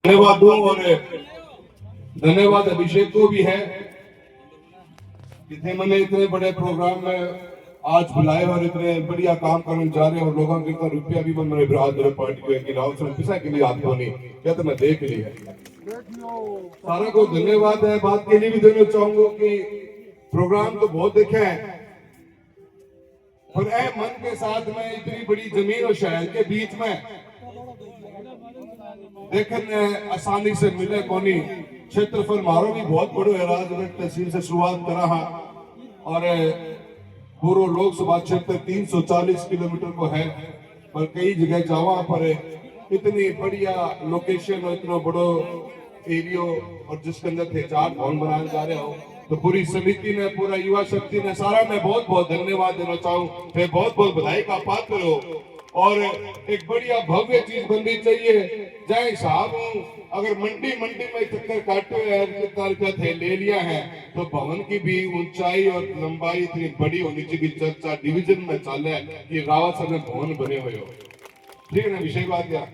धन्यवाद दूं और धन्यवाद अभिषेक को भी है कि मैंने इतने बड़े प्रोग्राम में आज बुलाए और इतने बढ़िया काम करने जा रहे हैं और लोगों के इतना रुपया भी मैंने बराबर पार्टी को कि राव सर पिसा के लिए आपको नहीं क्या तो मैं देख लिया सारा को धन्यवाद है। बात के लिए भी देना चाहूंगा कि प्रोग्राम तो बहुत देखे हैं पर ए मन के साथ में इतनी बड़ी जमीन और शहर के बीच में देखने आसानी से मिले कोनी क्षेत्रफल मारो भी बहुत बड़ो है। राजगढ़ तहसील से शुरुआत करा और पूरा लोकसभा क्षेत्र 340 किलोमीटर को है पर कई जगह जावा पर इतनी बढ़िया लोकेशन और इतना बड़ो एरियो और जिसके अंदर थे 4 भवन बनाए जा रहे हो तो पूरी समिति ने पूरा युवा शक्ति ने सारा मैं बहुत बहुत धन्यवाद देना चाहूँ। मैं बहुत बहुत बधाई का पात्र हो और एक बढ़िया भव्य चीज बननी चाहिए। जय साहब अगर मंडी में चक्कर काटे ले लिया है तो भवन की भी ऊंचाई और लंबाई इतनी बड़ी होनी चाहिए। चर्चा डिवीजन में चाले कि रावत सर में भवन बने हुए हो ठीक है ना विषय बात या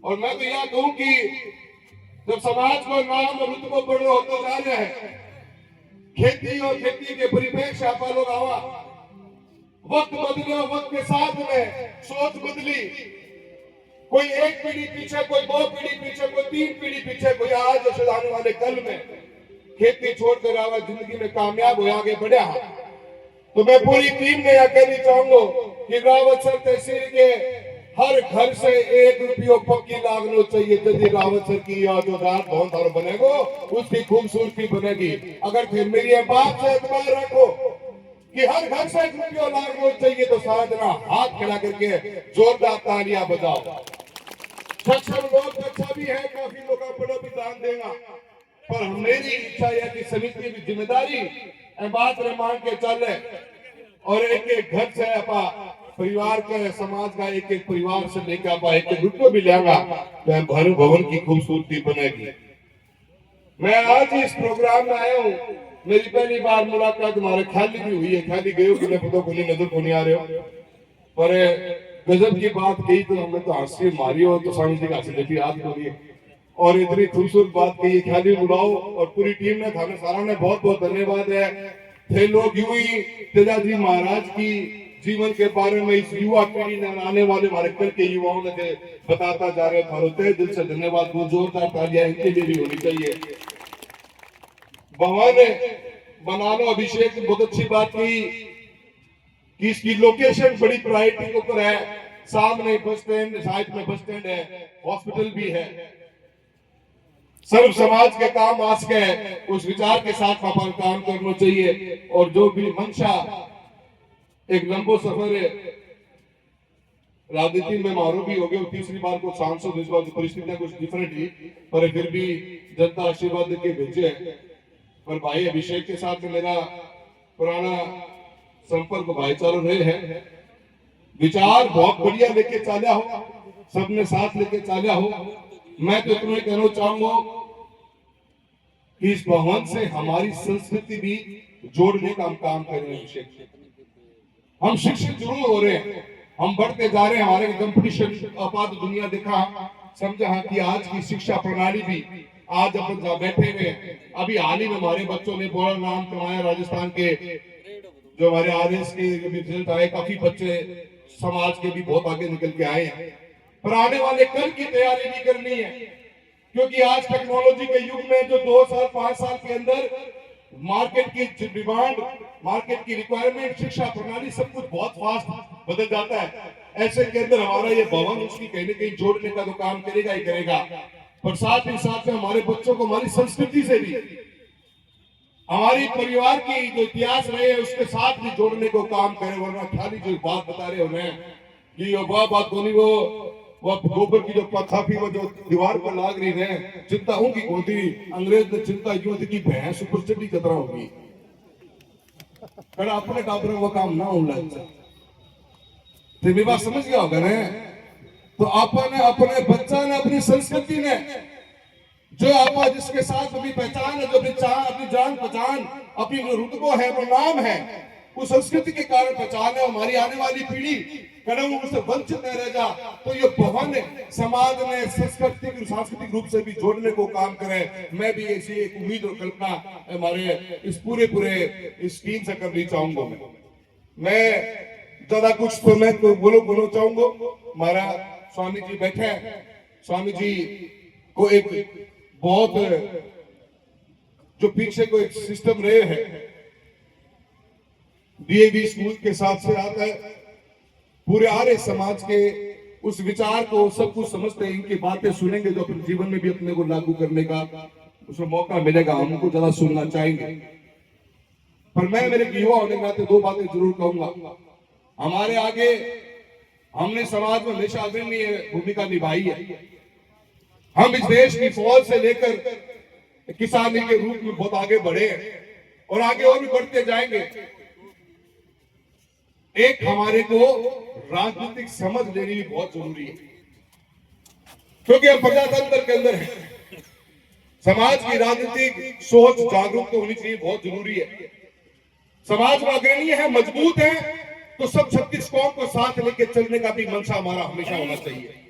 और मैं तो यह कहूँ कि जब समाज को नाम और रुतबो बड़ो होते जा रहे हैं खेती और खेती के परिप्रेक्ष्य आप लोग आवा वक्त बदले वक्त के साथ में सोच बदली कोई एक पीढ़ी पीछे कोई 2 पीढ़ी पीछे कोई 3 पीढ़ी पीछे कोई आज ऐसे आने वाले कल में खेती छोड़कर आवा जिंदगी में कामयाब हो आगे बढ़ा तो मैं पूरी टीम में यह कहना चाहूंगा कि रावत सर तहसील के हर घर से 1 रुपया पक्की लागना चाहिए। यदि रावत सर की जो रात भवन थारो बनेगो उसकी खूबसूरती बनेगी। अगर फिर मेरी बात से एतबार रखो कि हर घर से 1 रुपया लागना चाहिए तो साधना हाथ खड़ा करके जोरदार तालियां बजाओ। सक्षम लोग अच्छा भी है काफी लोग बड़ा भी दान देगा पर मेरी इच्छा है कि समिति की जिम्मेदारी बात मान के चले और एक घर से अपा परिवार के समाज का एक परिवार से लेकर आप एक रुपये भी लेगा तो भानु भवन की खूबसूरती बनेगी। मैं आज इस प्रोग्राम में आया हूँ मेरी पहली बार मुलाकात तुम्हारे खाली भी हुई है खाली गए हो पता को नहीं नजर को नहीं आ रहे हो पर गजब की बात कही तो हमने तो हंसी मारी हो तो स्वामी जी का हंसी याद करिए और इतनी खूबसूरत बात कही खाली बुलाओ और पूरी टीम ने थाने सारा ने बहुत बहुत धन्यवाद है। थे लोग यूं ही तेजाजी महाराज की जीवन के बारे में इस युवा पीढ़ी ने आने वाले हमारे कल के युवाओं ने बताता जा रहे हैं। तहे दिल से धन्यवाद जोरदार तालियां इनके लिए भी होनी चाहिए। भवन बना लो अभिषेक ने बहुत अच्छी बात की कि इसकी लोकेशन बड़ी प्रायोरिटी के ऊपर है। सामने बस स्टैंड साइड में बस स्टैंड है हॉस्पिटल भी है सर्व समाज के काम आ सके उस विचार के साथ अपन काम करना चाहिए और जो भी मंशा एक लंबो सफर है राजनीति में मारो भी हो गया तीसरी बार को सांसद इस बार परिस्थितियां कुछ डिफरेंट ही पर फिर भी जनता आशीर्वाद देके भेजे पर भाई अभिषेक के साथ मेरा पुराना संपर्क भाईचारा रहे हैं। विचार बहुत बढ़िया लेके चाला हो सबने साथ लेके चाला हो। मैं तो इतना ही कहना चाहूंगा कि इस भवन से हमारी संस्कृति भी जोड़ने का हम काम कर रहे हैं। हम शिक्षित जरूर हो रहे हैं हम बढ़ते जा रहे हैं हमारे कंपटीशन आपात दुनिया देखा समझा कि आज की शिक्षा प्रणाली भी आज अपन जहाँ बैठे हुए अभी हाल ही में हमारे बच्चों ने बड़ा नाम कमाया राजस्थान के जो हमारे आरएस के रिजल्ट आए काफी बच्चे समाज के भी बहुत आगे निकल के आए हैं पर आने वाले कल की तैयारी भी करनी है क्योंकि आज टेक्नोलॉजी के युग में जो 2 साल 5 साल के अंदर मार्केट की डिमांड मार्केट की रिक्वायरमेंट शिक्षा प्रणाली सब कुछ बहुत फास्ट बदल जाता है। ऐसे के अंदर हमारा ये भवन उसकी कहीं न कहीं जोड़ने का तो काम करेगा ही करेगा पर साथ ही साथ में हमारे बच्चों को हमारी संस्कृति से भी हमारी परिवार की जो इतिहास रहे हैं उसके साथ भी जोड़ने को काम करे वरना खाली जो बात बता रहे उन्हें कि वह बात होनी वो गोबर की जो पथाफी वो जो दीवार पर लाग रही है चिंता उनकी होती अंग्रेज ने चिंता क्यों थी कि भैंस ऊपर चढ़ी खतरा होगी पर अपने टाबर वो काम ना होना मेरी बात समझ गया होगा ना तो अपने अपने बच्चा ने अपनी संस्कृति ने जो आप जिसके साथ अपनी पहचान है जो अपनी जान पहचान अपनी रुतबो है वो नाम है उस संस्कृति के कारण पहचाने, हमारी आने वाली पीढ़ी कदम से वंचित न रह जा, तो ये भवन समाज में सांस्कृतिक रूप से भी जोड़ने को काम करे। मैं भी ऐसी एक उम्मीद और कल्पना हमारे इस पूरे इस टीम से करनी चाहूंगा। मैं ज्यादा कुछ तो मैं बोलना चाहूंगा। हमारा स्वामी जी बैठे हैं, स्वामी जी को एक बहुत जो पीछे को एक सिस्टम रहे हैं, डीएवी स्कूल के साथ से आता है, पूरे आर्य समाज के उस विचार को सब कुछ समझते हैं। इनकी बातें सुनेंगे जो अपने जीवन में भी अपने को लागू करने का उसमें मौका मिलेगा, हम उनको ज्यादा सुनना चाहेंगे। पर मैं मेरे युवा होने के नाते दो बातें जरूर कहूंगा। हमारे आगे हमने समाज में हमेशा अग्रणी भूमिका निभाई है। हम इस देश की फौज से लेकर किसानी के रूप में बहुत आगे बढ़े हैं और आगे और भी बढ़ते जाएंगे। एक हमारे को राजनीतिक समझ लेनी भी बहुत जरूरी है, क्योंकि हम प्रजातंत्र के अंदर हैं। समाज की राजनीतिक सोच जागरूक होनी चाहिए, बहुत जरूरी है। समाज में अग्रणी है, मजबूत है, तो सब 36 कौम को साथ लेकर चलने का भी मंशा हमारा हमेशा होना चाहिए।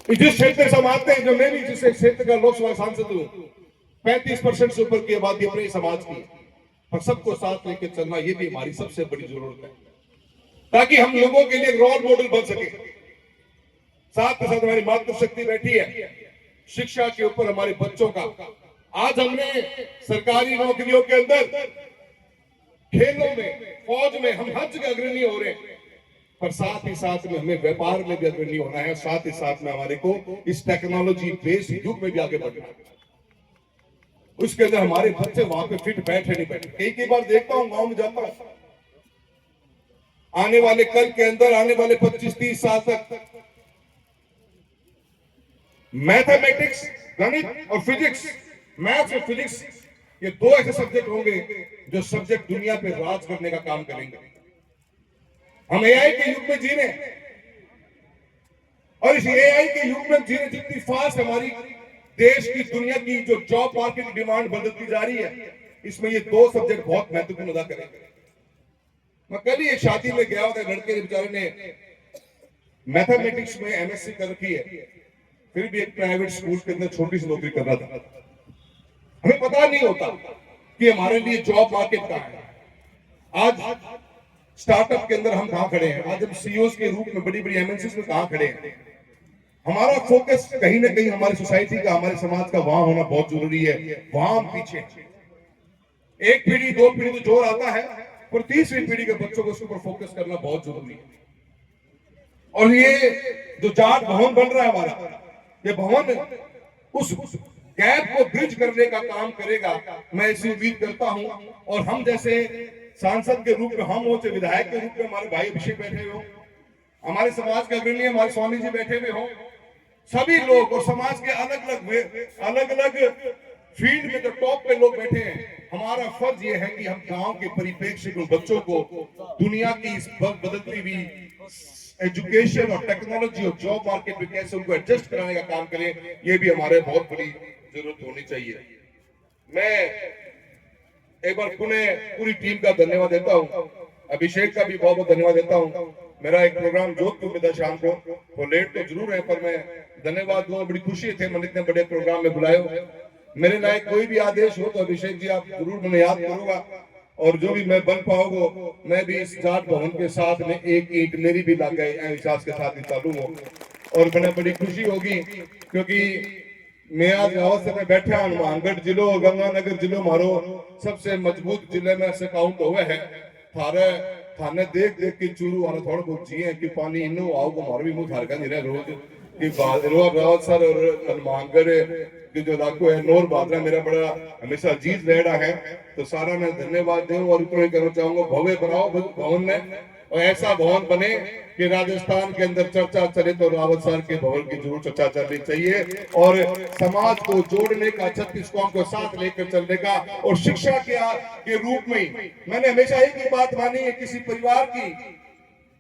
जिस क्षेत्र से हम आते हैं, जो मैं भी जिस क्षेत्र का लोकसभा सांसद हूं, 35% से ऊपर की आबादी अपने समाज की, पर सबको साथ लेकर चलना ये भी हमारी सबसे बड़ी जरूरत है, ताकि हम लोगों के लिए रोल मॉडल बन सके। साथ के साथ हमारी मातृशक्ति बैठी है, शिक्षा के ऊपर हमारे बच्चों का। आज हमने सरकारी नौकरियों के अंदर, खेलों में, फौज में हम हर जगह अग्रणी हो रहे हैं, पर साथ ही साथ में हमें व्यापार में भी अग्रणी होना है। साथ ही साथ में हमारे को इस टेक्नोलॉजी बेस्ड युग में भी आगे बढ़ना है। उसके अंदर हमारे बच्चे वहां पे फिट बैठे नहीं बैठे। कई बार देखता हूं, गांव में जाता हूं, आने वाले कल के अंदर, आने वाले 25-30 साल तक मैथमेटिक्स, गणित और फिजिक्स, मैथ्स और फिजिक्स, ये दो ऐसे सब्जेक्ट होंगे जो सब्जेक्ट दुनिया पे राज करने का काम करेंगे। हम एआई के युग में जी रहे हैं, और इस एआई के युग में जी रहे, जितनी फास्ट हमारी देश की, दुनिया की जो जॉब मार्केट की डिमांड बदलती जा रही है, इसमें ये दो सब्जेक्ट बहुत महत्वपूर्ण अदा करेंगे। मैं कल ही एक शादी में गया, होता लड़के बेचारे ने मैथमेटिक्स में एमएससी कर रखी है, फिर भी एक प्राइवेट स्कूल के अंदर छोटी सी नौकरी कर रहा था। हमें पता नहीं होता कि हमारे लिए जॉब मार्केट कहां है। आज स्टार्टअप के अंदर हम कहां खड़े हैं, आज हम सीईओ के रूप में बड़ी बड़ी एमएनसीज में कहां खड़े हैं। हमारा फोकस कहीं ना कहीं हमारी सोसाइटी का, हमारे समाज का वहां होना बहुत जरूरी है। वहां हम पीछे, एक पीढ़ी, दो पीढ़ी तो जोर आता है, पर तीसरी पीढ़ी के बच्चों को उसके ऊपर फोकस करना बहुत जरूरी है। और ये जो जाट भवन बन रहा है हमारा, ये भवन उस गैप को ब्रिज करने का काम करेगा, मैं ऐसी उम्मीद करता हूं। और हम जैसे सांसद के रूप में, हम हो चाहे विधायक के रूप में हमारे भाई अभिषेक बैठे हुए हो, हमारे समाज के अग्रणी हमारे स्वामी जी बैठे हुए हो, सभी लोग और समाज के अलग अलग फील्ड में जो टॉप पे लोग बैठे हैं, हमारा फर्ज ये है कि हम गांव के परिप्रेक्ष्य में बच्चों को दुनिया की इस बदलती हुई एजुकेशन और टेक्नोलॉजी और जॉब मार्केट में कैसे उनको एडजस्ट कराने का काम करें, ये भी हमारे बहुत बड़ी जरूरत होनी चाहिए। मैं एक बार पूरी टीम का धन्यवाद देता हूँ, अभिषेक का भी बहुत बहुत धन्यवाद देता हूँ। मेरा एक प्रोग्राम जोधपुर में था शाम को, वो लेट तो जरूर है, पर मैं धन्यवाद दूं, बड़ी खुशी थे मन इतने बड़े प्रोग्राम में बुलाए। मेरे लायक कोई भी आदेश हो तो अभिषेक जी आप जरूर मुझे याद करूंगा, और जो भी मैं बन पाऊंगा, मैं भी इस जाट भवन के साथ में एक ईंट मेरी भी लग गई विश्वास के साथ ही चालू हो, और मैंने बड़ी खुशी होगी, क्योंकि मैं आज अवसर में बैठा हनुमानगढ़ जिलो और गंगानगर जिलो मारो सबसे मजबूत जिले में से काउंट हुए है। थाने देख के चूरू वाला थोड़ा बहुत जिए कि पानी इनो आओ मारो भी मुंह थार का नहीं रोज कि रावत सर और हनुमानगढ़ के जो इलाको है, नौर बादरा मेरा बड़ा हमेशा अजीज रहना है, तो सारा मैं धन्यवाद दूं। और इतना ही करना चाहूंगा, भव्य बनाओ भवन में, और ऐसा भवन बने कि राजस्थान के अंदर चर्चा चले तो रावत सर के भवन की जरूर चर्चा चलनी चाहिए, और समाज को जोड़ने का, 36 कौम को साथ लेकर चलने का, और शिक्षा के रूप में मैंने हमेशा एक ही बात मानी है किसी परिवार की,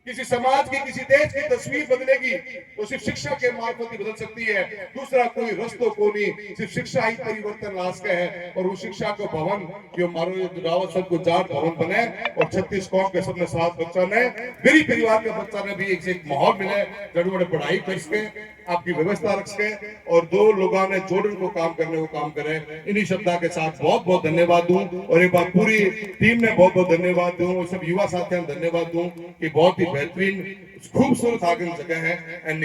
किसी समाज की, किसी देश की तस्वीर बदलेगी तो सिर्फ शिक्षा के मार्फत ही बदल सकती है। दूसरा कोई रस्तो को नहीं, सिर्फ शिक्षा ही परिवर्तन ला सके है। और वो शिक्षा को भवन जो मारो रावत सब को जाट भवन बने और 36 कौम के सबने साथ बच्चा ने गरीब परिवार के बच्चा ने भी एक माहौल मिले जड़ बड़े पढ़ाई कर सके, आपकी व्यवस्था रख सके और दो लोगों ने जोड़न को काम करने को काम करे। इन्हीं शब्दा के साथ बहुत बहुत धन्यवाद दूं और एक बार पूरी टीम ने बहुत बहुत धन्यवाद दूं और सब युवा साथियों को धन्यवाद दूं कि बहुत ही बेहतरीन खूबसूरत आगन जगह है। एंड